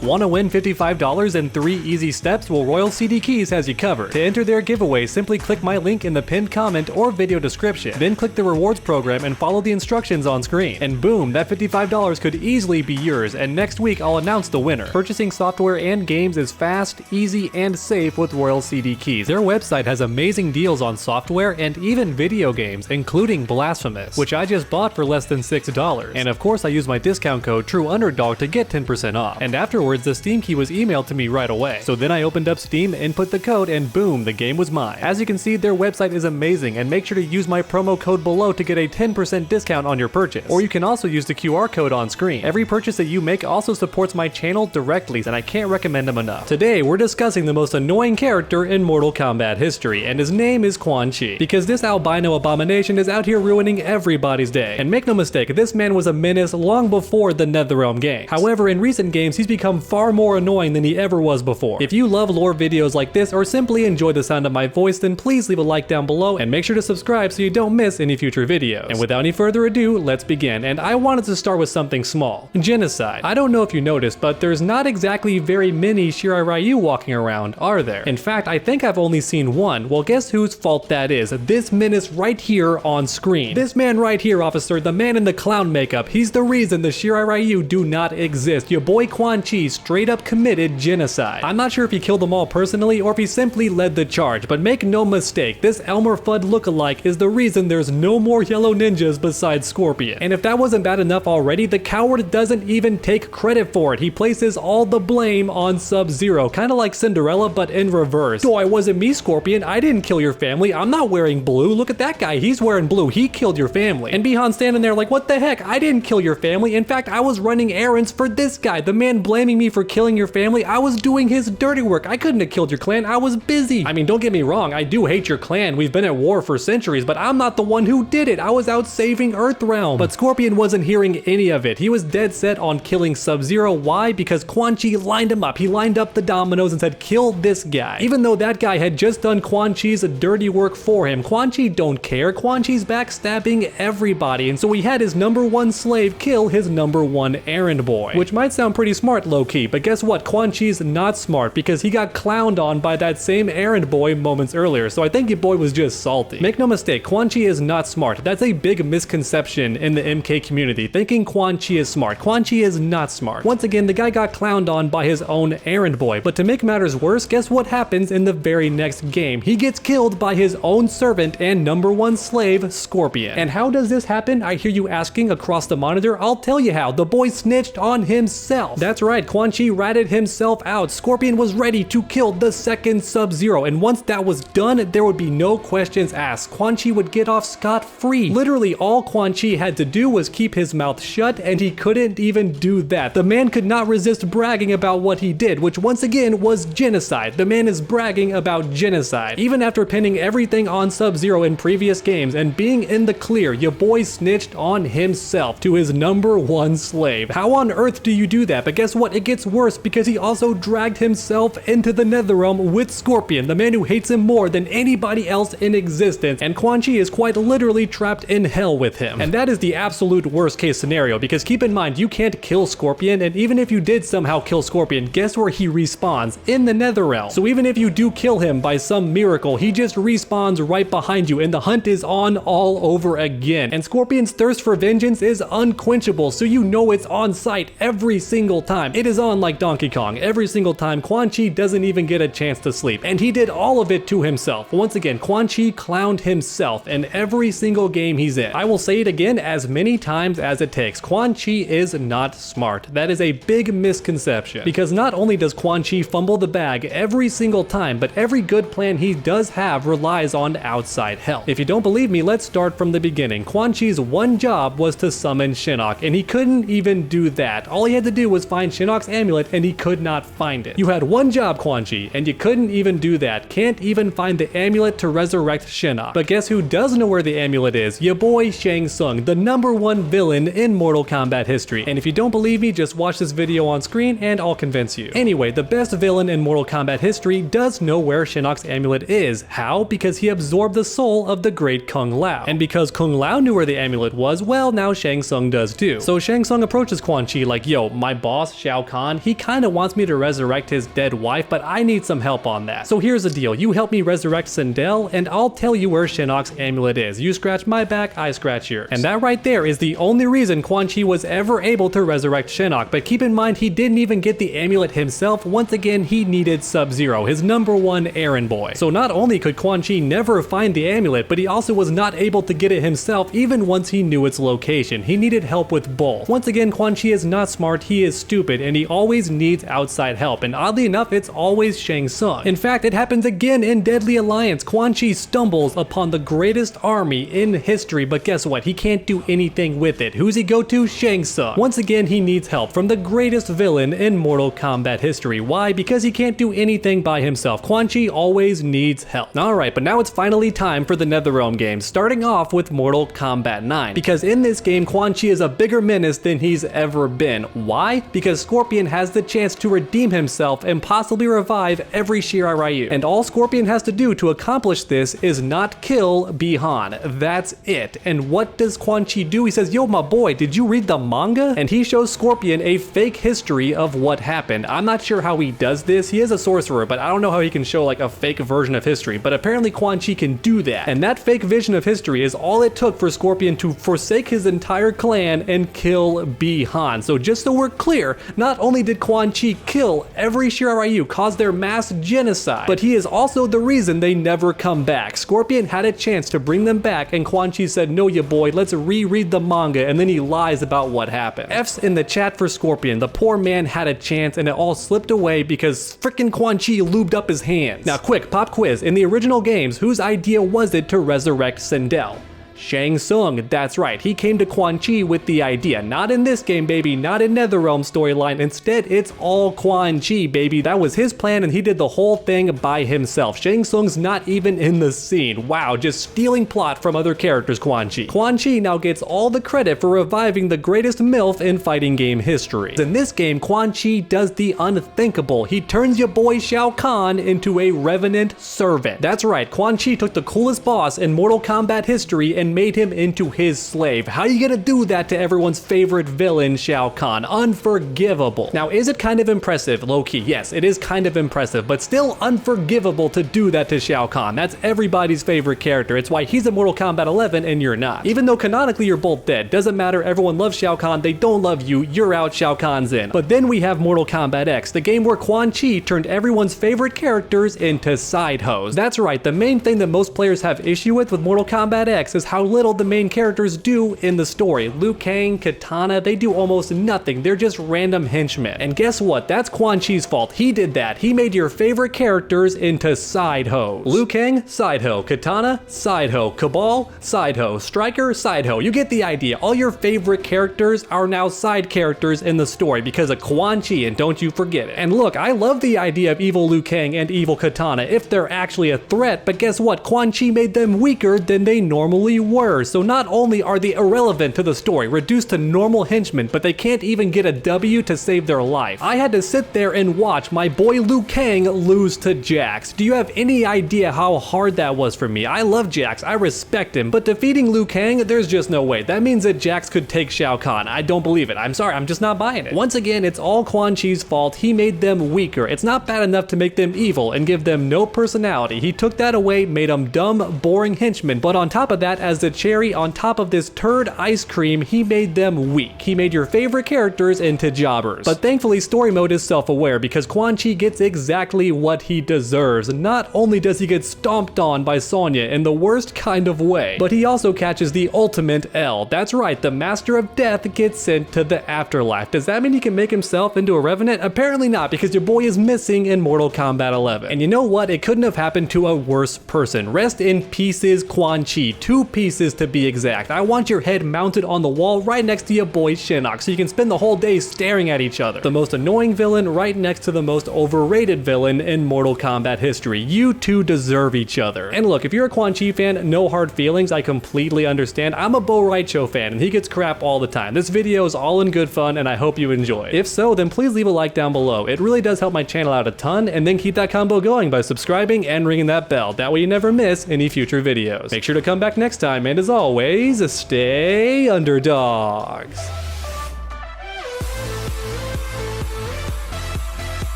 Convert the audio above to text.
Want to win $55 in 3 easy steps? Well, Royal CD Keys has you covered. To enter their giveaway, simply click my link in the pinned comment or video description. Then click the rewards program and follow the instructions on screen. And boom, that $55 could easily be yours, and next week I'll announce the winner. Purchasing software and games is fast, easy, and safe with Royal CD Keys. Their website has amazing deals on software and even video games, including Blasphemous, which I just bought for less than $6. And of course I use my discount code TrueUnderdog to get 10% off. And afterwards, the Steam key was emailed to me right away. So then I opened up Steam, input the code, and boom, the game was mine. As you can see, their website is amazing, and make sure to use my promo code below to get a 10% discount on your purchase. Or you can also use the QR code on screen. Every purchase that you make also supports my channel directly, and I can't recommend them enough. Today, we're discussing the most annoying character in Mortal Kombat history, and his name is Quan Chi. Because this albino abomination is out here ruining everybody's day. And make no mistake, this man was a menace long before the NetherRealm game. However, in recent games, he's become far more annoying than he ever was before. If you love lore videos like this or simply enjoy the sound of my voice, then please leave a like down below and make sure to subscribe so you don't miss any future videos. And without any further ado, let's begin. And I wanted to start with something small. Genocide. I don't know if you noticed, but there's not exactly very many Shirai Ryu walking around, are there? In fact, I think I've only seen one. Well, guess whose fault that is? This menace right here on screen. This man right here, officer, the man in the clown makeup, he's the reason the Shirai Ryu do not exist. Your boy Quan Chi straight up committed genocide. I'm not sure if he killed them all personally or if he simply led the charge, but make no mistake, this Elmer Fudd lookalike is the reason there's no more yellow ninjas besides Scorpion. And if that wasn't bad enough already, the coward doesn't even take credit for it. He places all the blame on Sub-Zero, kind of like Cinderella but in reverse. Oh, it wasn't me, Scorpion. I didn't kill your family. I'm not wearing blue. Look at that guy. He's wearing blue. He killed your family. And Bihan's standing there like, what the heck? I didn't kill your family. In fact, I was running errands for this guy, the man blaming me for killing your family. I was doing his dirty work. I couldn't have killed your clan. I was busy. I mean, don't get me wrong. I do hate your clan. We've been at war for centuries, but I'm not the one who did it. I was out saving Earthrealm. But Scorpion wasn't hearing any of it. He was dead set on killing Sub-Zero. Why? Because Quan Chi lined him up. He lined up the dominoes and said, kill this guy. Even though that guy had just done Quan Chi's dirty work for him, Quan Chi don't care. Quan Chi's backstabbing everybody, and so he had his #1 slave kill his #1 errand boy. Which might sound pretty smart low-key, but guess what? Quan Chi's not smart because he got clowned on by that same errand boy moments earlier, so I think your boy was just salty. Make no mistake, Quan Chi is not smart. That's a big misconception in the MK community, thinking Quan Chi is smart. Quan Chi is not smart. Once again, the guy got clowned on by his own errand boy, but to make matters worse, guess what happens in the very next game? He gets killed by his own servant and #1 slave, Scorpion. And how does this happen? I hear you asking across the monitor. I'll tell you how. The boy snitched on himself. That's right, Quan Chi ratted himself out. Scorpion was ready to kill the second Sub-Zero, and once that was done, there would be no questions asked. Quan Chi would get off scot-free. Literally, all Quan Chi had to do was keep his mouth shut, and he couldn't even do that. The man could not resist bragging about what he did, which once again was genocide. The man is bragging about genocide. Even after pinning everything on Sub-Zero in previous games and being in the clear, your boy snitched on himself to his #1 slave. How on earth do you do that? But guess what? It gets worse because he also dragged himself into the NetherRealm with Scorpion, the man who hates him more than anybody else in existence, and Quan Chi is quite literally trapped in hell with him. And that is the absolute worst case scenario, because keep in mind, you can't kill Scorpion, and even if you did somehow kill Scorpion, guess where he respawns? In the NetherRealm. So even if you do kill him by some miracle, he just respawns right behind you, and the hunt is on all over again. And Scorpion's thirst for vengeance is unquenchable, so you know it's on site every single time. It is on like Donkey Kong. Every single time, Quan Chi doesn't even get a chance to sleep, and he did all of it to himself. Once again, Quan Chi clowned himself in every single game he's in. I will say it again as many times as it takes. Quan Chi is not smart. That is a big misconception, because not only does Quan Chi fumble the bag every single time, but every good plan he does have relies on outside help. If you don't believe me, let's start from the beginning. Quan Chi's one job was to summon Shinnok, and he couldn't even do that. All he had to do was find Shinnok's Shinnok's amulet and he could not find it. You had one job, Quan Chi, and you couldn't even do that. Can't even find the amulet to resurrect Shinnok. But guess who does know where the amulet is? Ya boy Shang Tsung, the #1 villain in Mortal Kombat history. And if you don't believe me, just watch this video on screen and I'll convince you. Anyway, the best villain in Mortal Kombat history does know where Shinnok's amulet is. How? Because he absorbed the soul of the great Kung Lao. And because Kung Lao knew where the amulet was, well, now Shang Tsung does too. So Shang Tsung approaches Quan Chi like, yo, my boss, Shao Kahn, he kinda wants me to resurrect his dead wife, but I need some help on that. So here's the deal, you help me resurrect Sindel, and I'll tell you where Shinnok's amulet is. You scratch my back, I scratch yours. And that right there is the only reason Quan Chi was ever able to resurrect Shinnok, but keep in mind he didn't even get the amulet himself. Once again, he needed Sub-Zero, his #1 errand boy. So not only could Quan Chi never find the amulet, but he also was not able to get it himself even once he knew its location. He needed help with both. Once again, Quan Chi is not smart, he is stupid, and he always needs outside help, and oddly enough, it's always Shang Tsung. In fact, it happens again in Deadly Alliance. Quan Chi stumbles upon the greatest army in history, but guess what? He can't do anything with it. Who's he go to? Shang Tsung. Once again, he needs help from the greatest villain in Mortal Kombat history. Why? Because he can't do anything by himself. Quan Chi always needs help. Alright, but now it's finally time for the NetherRealm games, starting off with Mortal Kombat 9. Because in this game, Quan Chi is a bigger menace than he's ever been. Why? Because Scorpion has the chance to redeem himself and possibly revive every Shirai Ryu. And all Scorpion has to do to accomplish this is not kill Bi-Han. That's it. And what does Quan Chi do? He says, yo, my boy, did you read the manga? And he shows Scorpion a fake history of what happened. I'm not sure how he does this. He is a sorcerer, but I don't know how he can show like a fake version of history. But apparently Quan Chi can do that. And that fake vision of history is all it took for Scorpion to forsake his entire clan and kill Bi-Han. So just so we're clear, not only did Quan Chi kill every Shirai Ryu, cause their mass genocide, but he is also the reason they never come back. Scorpion had a chance to bring them back, and Quan Chi said, no, ya boy, let's reread the manga, and then he lies about what happened. F's in the chat for Scorpion. The poor man had a chance, and it all slipped away because frickin' Quan Chi lubed up his hands. Now quick, pop quiz. In the original games, whose idea was it to resurrect Sindel? Shang Tsung, that's right, he came to Quan Chi with the idea. Not in this game, baby, not in NetherRealm storyline. Instead, it's all Quan Chi, baby. That was his plan and he did the whole thing by himself. Shang Tsung's not even in the scene. Wow, just stealing plot from other characters, Quan Chi. Quan Chi now gets all the credit for reviving the greatest MILF in fighting game history. In this game, Quan Chi does the unthinkable. He turns your boy Shao Kahn into a Revenant servant. That's right, Quan Chi took the coolest boss in Mortal Kombat history and made him into his slave. How you gonna do that to everyone's favorite villain, Shao Kahn? Unforgivable. Now, is it kind of impressive? Low-key, yes, it is kind of impressive, but still unforgivable to do that to Shao Kahn. That's everybody's favorite character. It's why he's in Mortal Kombat 11 and you're not. Even though canonically you're both dead. Doesn't matter, everyone loves Shao Kahn, they don't love you, you're out, Shao Kahn's in. But then we have Mortal Kombat X, the game where Quan Chi turned everyone's favorite characters into side hoes. That's right, the main thing that most players have issue with Mortal Kombat X is how little the main characters do in the story. Liu Kang, Kitana, they do almost nothing. They're just random henchmen. And guess what? That's Quan Chi's fault. He did that. He made your favorite characters into side hoes. Liu Kang, side hoe. Kitana, side hoe. Cabal, side hoe. Striker, side hoe. You get the idea. All your favorite characters are now side characters in the story because of Quan Chi, and don't you forget it. And look, I love the idea of evil Liu Kang and evil Kitana if they're actually a threat, but guess what? Quan Chi made them weaker than they normally were. So not only are they irrelevant to the story, reduced to normal henchmen, but they can't even get a W to save their life. I had to sit there and watch my boy Liu Kang lose to Jax. Do you have any idea how hard that was for me? I love Jax, I respect him, but defeating Liu Kang, there's just no way. That means that Jax could take Shao Kahn. I don't believe it. I'm sorry, I'm just not buying it. Once again, it's all Quan Chi's fault. He made them weaker. It's not bad enough to make them evil and give them no personality. He took that away, made them dumb, boring henchmen, but on top of that, as the cherry on top of this turd ice cream, he made them weak. He made your favorite characters into jobbers. But thankfully, story mode is self-aware because Quan Chi gets exactly what he deserves. Not only does he get stomped on by Sonya in the worst kind of way, but he also catches the ultimate L. That's right, the Master of Death gets sent to the afterlife. Does that mean he can make himself into a Revenant? Apparently not, because your boy is missing in Mortal Kombat 11. And you know what? It couldn't have happened to a worse person. Rest in pieces, Quan Chi. 2 pieces to be exact. I want your head mounted on the wall right next to your boy Shinnok so you can spend the whole day staring at each other. The most annoying villain right next to the most overrated villain in Mortal Kombat history. You two deserve each other. And look, if you're a Quan Chi fan, no hard feelings, I completely understand. I'm a Bo Raicho fan and he gets crap all the time. This video is all in good fun and I hope you enjoy. If so, then please leave a like down below. It really does help my channel out a ton, and then keep that combo going by subscribing and ringing that bell. That way you never miss any future videos. Make sure to come back next time, and as always, stay underdogs.